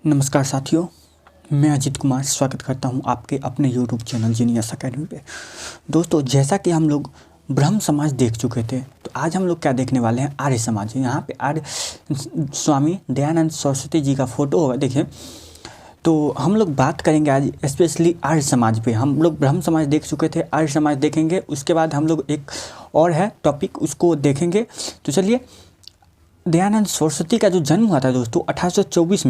नमस्कार साथियों, मैं अजीत कुमार स्वागत करता हूं आपके अपने YouTube चैनल जीनियस अकेडमी पे। दोस्तों, जैसा कि हम लोग ब्रह्म समाज देख चुके थे, तो आज हम लोग क्या देखने वाले हैं, आर्य समाज। यहाँ पे आर्य स्वामी दयानंद सरस्वती जी का फोटो होगा, देखिए। तो हम लोग बात करेंगे आज स्पेशली आर्य समाज पे। हम लोग ब्रह्म समाज देख चुके थे, आर्य समाज देखेंगे। उसके बाद हम लोग एक और है टॉपिक, उसको देखेंगे। तो चलिए, दयानंद सरस्वती का जो जन्म हुआ था दोस्तों 1824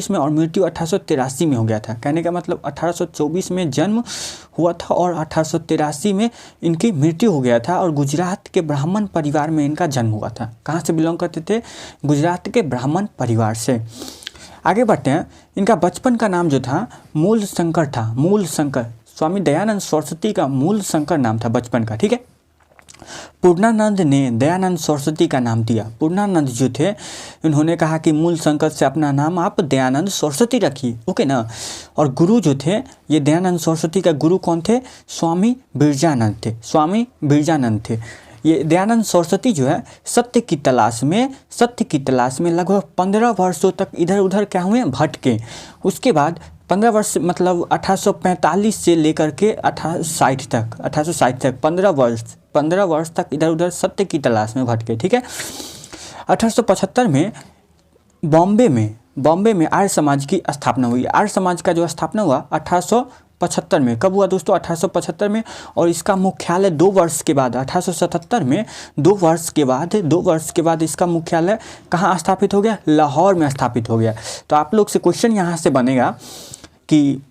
में और मृत्यु 1883 में हो गया था। कहने का मतलब 1824 में जन्म हुआ था और 1883 में इनकी मृत्यु हो गया था। और गुजरात के ब्राह्मण परिवार में इनका जन्म हुआ था। कहाँ से बिलोंग करते थे? गुजरात के ब्राह्मण परिवार से। आगे बढ़ते हैं। इनका बचपन का नाम जो था मूल शंकर था। मूल शंकर, स्वामी दयानंद सरस्वती का मूल शंकर नाम था बचपन का, ठीक है। पूर्णानंद ने दयानंद सरस्वती का नाम दिया। पूर्णानंद जो थे, उन्होंने कहा कि मूल शंकर से अपना नाम आप दयानंद सरस्वती रखिए, ओके ना। और गुरु जो थे, ये दयानंद सरस्वती का गुरु कौन थे? स्वामी बिरजानंद थे। स्वामी बिरजानंद थे। ये दयानंद सरस्वती जो है सत्य की तलाश में लगभग 15 वर्षों तक इधर उधर क्या हुए, भटके। उसके बाद 15 वर्ष मतलब 1845 से लेकर के 1860 तक 15 वर्ष तक इधर उधर सत्य की तलाश में भटके, ठीक है। 1875 में बॉम्बे में आर्य समाज की स्थापना हुई। आर्य समाज का जो स्थापना हुआ 1875 में। कब हुआ दोस्तों? 1875 में। और इसका मुख्यालय 2 वर्ष के बाद 1877 में 2 वर्ष के बाद इसका मुख्यालय कहाँ स्थापित हो गया? लाहौर में स्थापित हो गया। तो आप लोग से क्वेश्चन यहाँ से बनेगा कि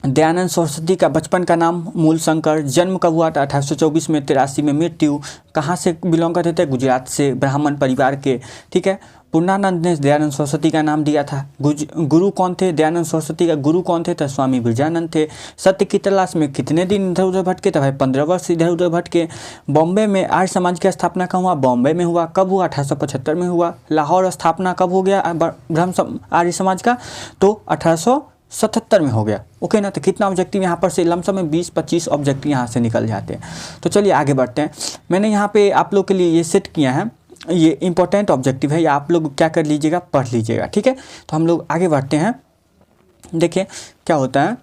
दयानंद सरस्वती का बचपन का नाम मूल शंकर, जन्म कब हुआ था? 1824 में, 83 में मृत्यु, कहाँ से बिलोंग करते थे? गुजरात से, ब्राह्मण परिवार के, ठीक है। पूर्णानंद ने दयानंद सरस्वती का नाम दिया था। गुरु कौन थे? दयानंद सरस्वती का गुरु कौन थे? तो स्वामी बिरजानंद थे। सत्य की तलाश में कितने दिन इधर उधर भटके? तो भाई 15 वर्ष इधर उधर भटके। बॉम्बे में आर्य समाज की स्थापना कब हुआ? बॉम्बे में हुआ। कब हुआ? 1875 में हुआ। लाहौर स्थापना कब हो गया आर्य समाज का? तो 1877 में हो गया, ओके ना। तो कितना ऑब्जेक्टिव यहाँ पर से लमसम में 20-25 ऑब्जेक्टिव यहाँ से निकल जाते हैं। तो चलिए आगे बढ़ते हैं। मैंने यहाँ पे आप लोग के लिए ये सेट किया है, ये इंपॉर्टेंट ऑब्जेक्टिव है, या आप लोग क्या कर लीजिएगा, पढ़ लीजिएगा, ठीक है। तो हम लोग आगे बढ़ते हैं। देखिए क्या होता है।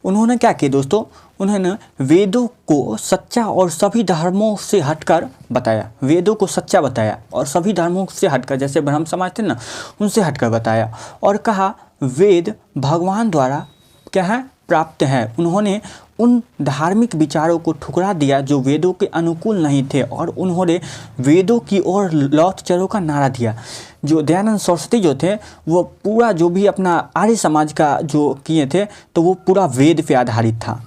उन्होंने क्या किया दोस्तों? उन्होंने वेदों को सच्चा और सभी धर्मों से हटकर बताया। वेदों को सच्चा बताया और सभी धर्मों से हटकर, जैसे ब्रह्म समाज थे ना, उनसे हटकर बताया। और कहा वेद भगवान द्वारा क्या है? प्राप्त है। उन्होंने उन धार्मिक विचारों को ठुकरा दिया जो वेदों के अनुकूल नहीं थे, और उन्होंने वेदों की ओर लौट चलो का नारा दिया। जो दयानंद सरस्वती जो थे, वो पूरा जो भी अपना आर्य समाज का जो किए थे, तो वो पूरा वेद पे आधारित था,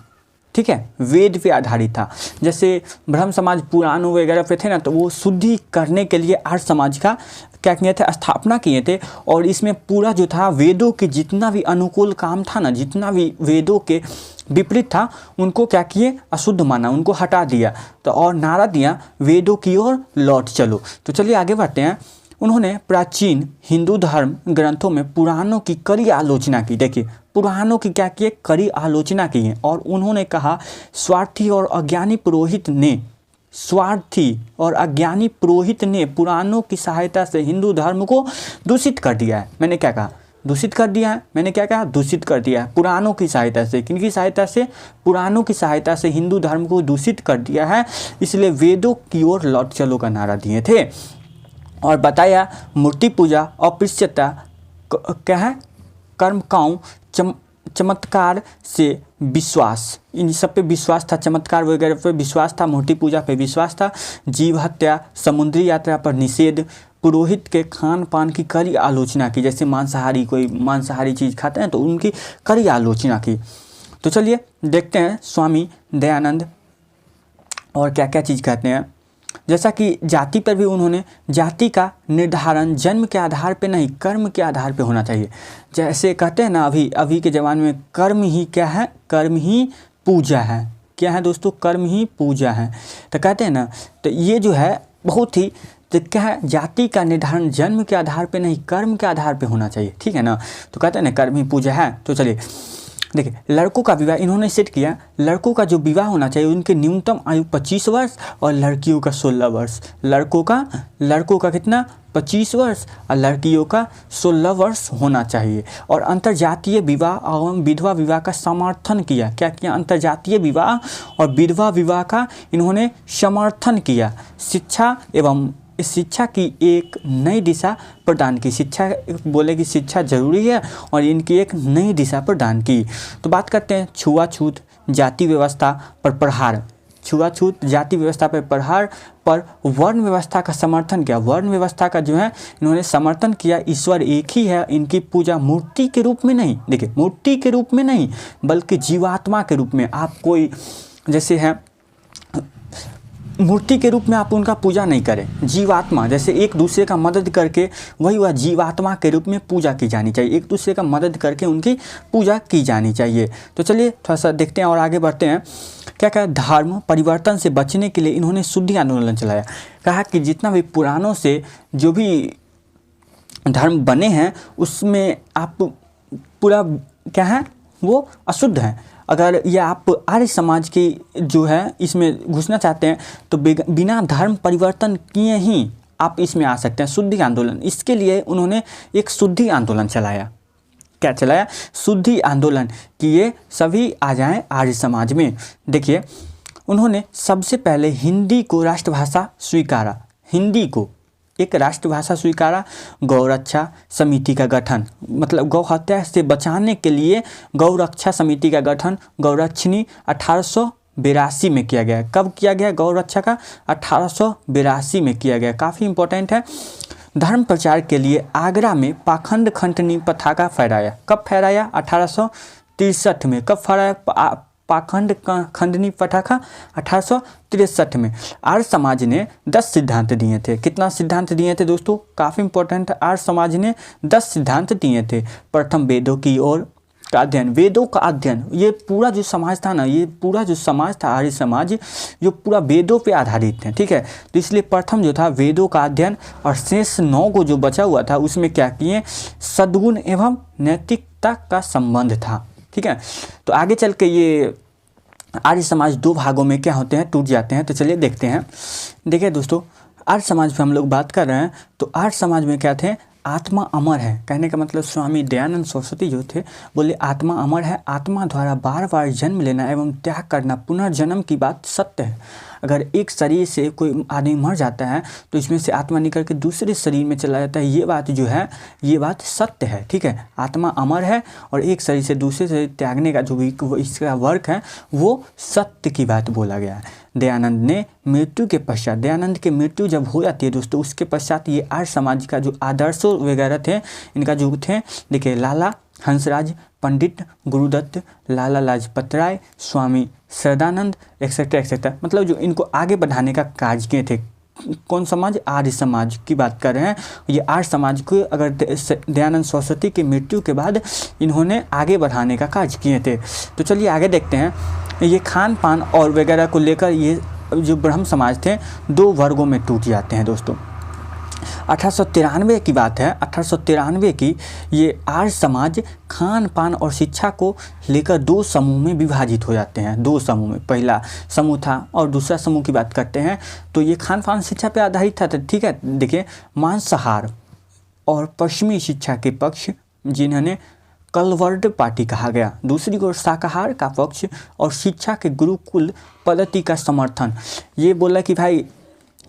ठीक है। वेद पे आधारित था। जैसे ब्रह्म समाज पुराणों वगैरह पे थे ना, तो वो शुद्धि करने के लिए आर्य समाज का क्या किए थे? स्थापना किए थे। और इसमें पूरा जो था वेदों के जितना भी अनुकूल काम था ना, जितना भी वेदों के विपरीत था, उनको क्या किए? अशुद्ध माना, उनको हटा दिया। तो और नारा दिया वेदों की ओर लौट चलो। तो चलिए आगे बढ़ते हैं। उन्होंने प्राचीन हिंदू धर्म ग्रंथों में पुराणों की कड़ी आलोचना की। देखिए, पुराणों की क्या किए? कड़ी आलोचना की है। और उन्होंने कहा स्वार्थी और अज्ञानी पुरोहित ने पुराणों की सहायता से हिंदू धर्म को दूषित कर दिया है। मैंने क्या कहा? दूषित कर दिया है। मैंने क्या कहा? दूषित कर दिया है। पुराणों की सहायता से, किनकी सहायता से? पुराणों की सहायता से हिंदू धर्म को दूषित कर दिया है। इसलिए वेदों की ओर लौट चलो का नारा दिए थे। और बताया मूर्ति पूजा, अपृश्यता, क्या है? कर्मकांड, चमत्कार से विश्वास, इन सब पे विश्वास था। चमत्कार वगैरह पे विश्वास था, मूर्ति पूजा पे विश्वास था। जीव हत्या, समुद्री यात्रा पर निषेध, पुरोहित के खान पान की कड़ी आलोचना की। जैसे कोई मांसाहारी चीज़ खाते हैं तो उनकी कड़ी आलोचना की। तो चलिए देखते हैं स्वामी दयानंद और क्या क्या चीज़ कहते हैं। जैसा कि जाति पर भी उन्होंने, जाति का निर्धारण जन्म के आधार पे नहीं, कर्म के आधार पे होना चाहिए। जैसे कहते हैं ना, अभी के ज़माने में कर्म ही क्या है? कर्म ही पूजा है। क्या है दोस्तों? कर्म ही पूजा है। तो कहते हैं ना, तो ये जो है बहुत ही, तो क्या है? जाति का निर्धारण जन्म के आधार पे नहीं, कर्म के आधार पे होना चाहिए, ठीक है ना। तो कहते हैं ना कर्म ही पूजा है। तो चलिए देखिए, लड़कों का विवाह इन्होंने सेट किया, लड़कों का जो विवाह होना चाहिए उनकी न्यूनतम आयु 25 वर्ष और लड़कियों का 16 वर्ष। लड़कों का कितना 25 वर्ष और लड़कियों का 16 वर्ष होना चाहिए। और अंतर्जातीय विवाह एवं विधवा विवाह का समर्थन किया। क्या किया? अंतर्जातीय विवाह और विधवा विवाह का इन्होंने समर्थन किया। शिक्षा की एक नई दिशा प्रदान की। शिक्षा बोले कि शिक्षा जरूरी है और इनकी एक नई दिशा प्रदान की। तो बात करते हैं छुआछूत जाति व्यवस्था पर प्रहार। छुआछूत जाति व्यवस्था पर प्रहार पर वर्ण व्यवस्था का समर्थन किया। वर्ण व्यवस्था का जो है इन्होंने समर्थन किया। ईश्वर एक ही है, इनकी पूजा मूर्ति के रूप में नहीं, देखिए मूर्ति के रूप में नहीं बल्कि जीवात्मा के रूप में। आप कोई जैसे है मूर्ति के रूप में आप उनका पूजा नहीं करें, जीवात्मा जैसे एक दूसरे का मदद करके वही वह जीवात्मा के रूप में पूजा की जानी चाहिए। एक दूसरे का मदद करके उनकी पूजा की जानी चाहिए। तो चलिए थोड़ा सा देखते हैं और आगे बढ़ते हैं। क्या कहा? धर्म परिवर्तन से बचने के लिए इन्होंने शुद्धि आंदोलन चलाया। कहा कि जितना भी पुराणों से जो भी धर्म बने हैं उसमें आप पूरा क्या है वो अशुद्ध है। अगर ये आप आर्य समाज की जो है इसमें घुसना चाहते हैं तो बिना धर्म परिवर्तन किए ही आप इसमें आ सकते हैं। शुद्धि आंदोलन, इसके लिए उन्होंने एक शुद्धि आंदोलन चलाया। क्या चलाया? शुद्धि आंदोलन कि ये सभी आ जाएं आर्य समाज में। देखिए, उन्होंने सबसे पहले हिंदी को राष्ट्रभाषा स्वीकारा। हिंदी को एक राष्ट्रभाषा स्वीकारा। गौरक्षा समिति का गठन, मतलब गौ हत्या से बचाने के लिए गौरक्षा समिति का गठन गौरक्षिणी 1882 में किया गया। कब किया गया? गौरक्षा का 1882 में किया गया। काफ़ी इंपॉर्टेंट है। धर्म प्रचार के लिए आगरा में पाखंड खंडनी पताका फहराया। कब फहराया? 1863 में। कब फहराया पाखंड खंडनी पताका? 1863 में। आर्य समाज ने 10 सिद्धांत दिए थे। कितना सिद्धांत दिए थे दोस्तों? काफ़ी इंपॉर्टेंट है। आर्य समाज ने 10 सिद्धांत दिए थे। प्रथम वेदों की ओर का अध्ययन, वेदों का अध्ययन। ये पूरा जो समाज था ना, ये पूरा जो समाज था आर्य समाज, जो पूरा वेदों पे आधारित है, ठीक है। तो इसलिए प्रथम जो था वेदों का अध्ययन, और शेष 9 को जो बचा हुआ था उसमें क्या किए? सद्गुण एवं नैतिकता का संबंध था, ठीक है। तो आगे चल के ये आर्य समाज 2 भागों में क्या होते हैं? टूट जाते हैं। तो चलिए देखते हैं। देखिए दोस्तों, आर्य समाज पे हम लोग बात कर रहे हैं तो आर्य समाज में क्या थे? आत्मा अमर है। कहने का मतलब स्वामी दयानंद सरस्वती जो थे बोले आत्मा अमर है, आत्मा द्वारा बार बार जन्म लेना एवं त्याग करना पुनर्जन्म की बात सत्य है। अगर एक शरीर से कोई आदमी मर जाता है तो इसमें से आत्मा निकल के दूसरे शरीर में चला जाता है। ये बात जो है ये बात सत्य है, ठीक है। आत्मा अमर है और एक शरीर से दूसरे शरीर त्यागने का जो भी इसका वर्क है वो सत्य की बात बोला गया है। दयानंद ने मृत्यु के पश्चात, दयानंद की मृत्यु जब हो जाती है दोस्तों, उसके पश्चात ये आर्य समाज का जो आदर्श वगैरह थे, इनका जो थे, देखिए लाला हंसराज, पंडित गुरुदत्त, लाला लाजपत राय, स्वामी श्रद्धानंद एक्सेट्रा एक्सेट्रा, मतलब जो इनको आगे बढ़ाने का कार्य किए थे। कौन समाज? आर्य समाज की बात कर रहे हैं। ये आर्य समाज को अगर दयानंद सरस्वती की मृत्यु के बाद इन्होंने आगे बढ़ाने का कार्य किए थे। तो चलिए आगे देखते हैं। ये खान पान और वगैरह को लेकर ये जो ब्रह्म समाज थे 2 वर्गों में टूट जाते हैं दोस्तों। 1893 की बात है, 1893 की। ये आर्य समाज खान पान और शिक्षा को लेकर 2 समूह में विभाजित हो जाते हैं। 2 समूह में, पहला समूह था और दूसरा समूह की बात करते हैं तो ये खान पान शिक्षा पे आधारित था, ठीक है। देखिए, मांसाहार और पश्चिमी शिक्षा के पक्ष जिन्होंने कलवर्ड पार्टी कहा गया, दूसरी ओर शाकाहार का पक्ष और शिक्षा के गुरुकुल पद्धति का समर्थन। ये बोला कि भाई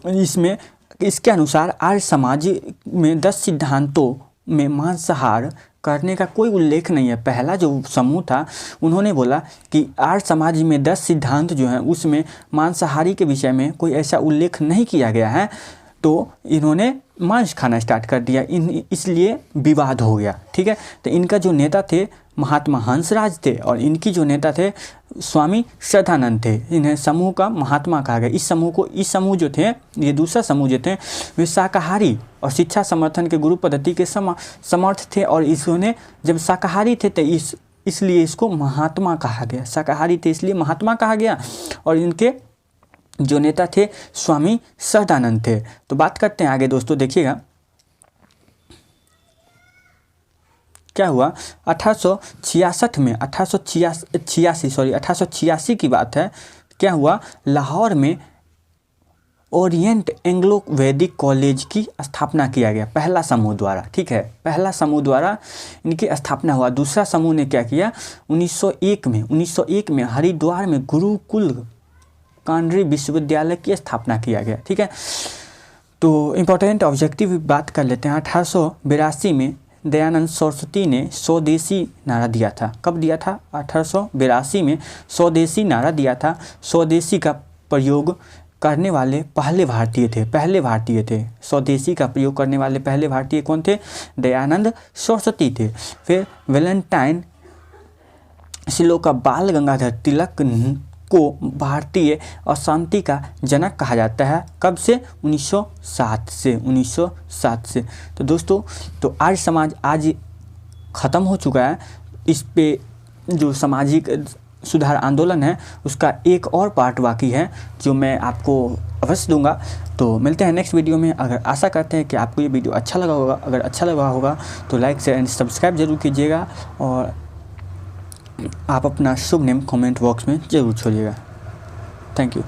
इसमें इसके अनुसार आर्य समाज में 10 सिद्धांतों में मांसाहार करने का कोई उल्लेख नहीं है। पहला जो समूह था उन्होंने बोला कि आर्य समाज में 10 सिद्धांत जो हैं उसमें मांसाहारी के विषय में कोई ऐसा उल्लेख नहीं किया गया है, तो इन्होंने मांस खाना स्टार्ट कर दिया, इसलिए विवाद हो गया, ठीक है। तो इनका जो नेता थे महात्मा हंसराज थे और इनकी जो नेता थे स्वामी श्रद्धानंद थे। इन्हें समूह का महात्मा कहा गया। इस समूह जो थे, ये दूसरा समूह जो थे, वे शाकाहारी और शिक्षा समर्थन के गुरु पद्धति के समर्थ थे और इसने जब शाकाहारी थे तो इसलिए इसको महात्मा कहा गया। शाकाहारी थे इसलिए महात्मा कहा गया और इनके जो नेता थे स्वामी श्रद्धानंद थे। तो बात करते हैं आगे दोस्तों। देखिएगा क्या हुआ 1886 की बात है। क्या हुआ, लाहौर में ओरिएंट एंग्लो वैदिक कॉलेज की स्थापना किया गया पहला समूह द्वारा। ठीक है, पहला समूह द्वारा इनकी स्थापना हुआ। दूसरा समूह ने क्या किया, 1901 में हरिद्वार में गुरुकुल कांड्री विश्वविद्यालय की स्थापना किया गया। ठीक है, तो इम्पोर्टेंट ऑब्जेक्टिव बात कर लेते हैं। 1882 में दयानंद सरस्वती ने स्वदेशी नारा दिया था। कब दिया था, 1882 में स्वदेशी नारा दिया था। स्वदेशी का प्रयोग करने वाले पहले भारतीय थे। स्वदेशी का प्रयोग करने वाले पहले भारतीय कौन थे, दयानंद सरस्वती थे। फिर वैलेंटाइन श्रीलोका बाल गंगाधर तिलक को भारतीय अशांति का जनक कहा जाता है। कब से, 1907 से। तो दोस्तों, तो आर्य समाज आज ख़त्म हो चुका है। इस पे जो सामाजिक सुधार आंदोलन है उसका एक और पार्ट बाकी है जो मैं आपको अवश्य दूंगा। तो मिलते हैं नेक्स्ट वीडियो में। अगर आशा करते हैं कि आपको ये वीडियो अच्छा लगा होगा, अगर अच्छा लगा होगा तो लाइक शेयर एंड सब्सक्राइब जरूर कीजिएगा और आप अपना शुभ नेम कमेंट बॉक्स में ज़रूर छोड़िएगा। Thank you.